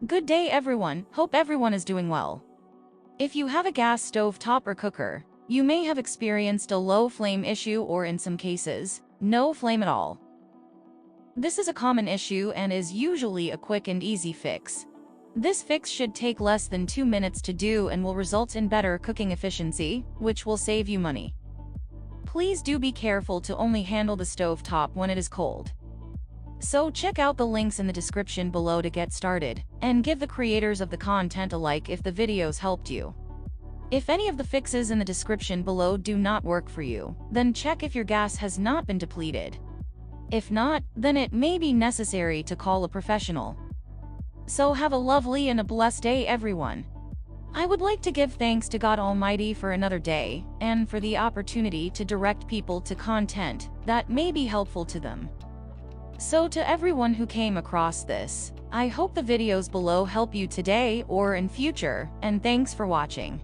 Good day everyone, hope everyone is doing well. If you have a gas stove top or cooker, you may have experienced a low flame issue or in some cases, no flame at all. This is a common issue and is usually a quick and easy fix. This fix should take less than 2 minutes to do and will result in better cooking efficiency, which will save you money. Please do be careful to only handle the stove top when it is cold. So check out the links in the description below to get started, and give the creators of the content a like if the videos helped you. If any of the fixes in the description below do not work for you, then check if your gas has not been depleted. If not, then it may be necessary to call a professional. So have a lovely and a blessed day everyone. I would like to give thanks to God Almighty for another day, and for the opportunity to direct people to content that may be helpful to them. So to everyone who came across this, I hope the videos below help you today or in future, and thanks for watching.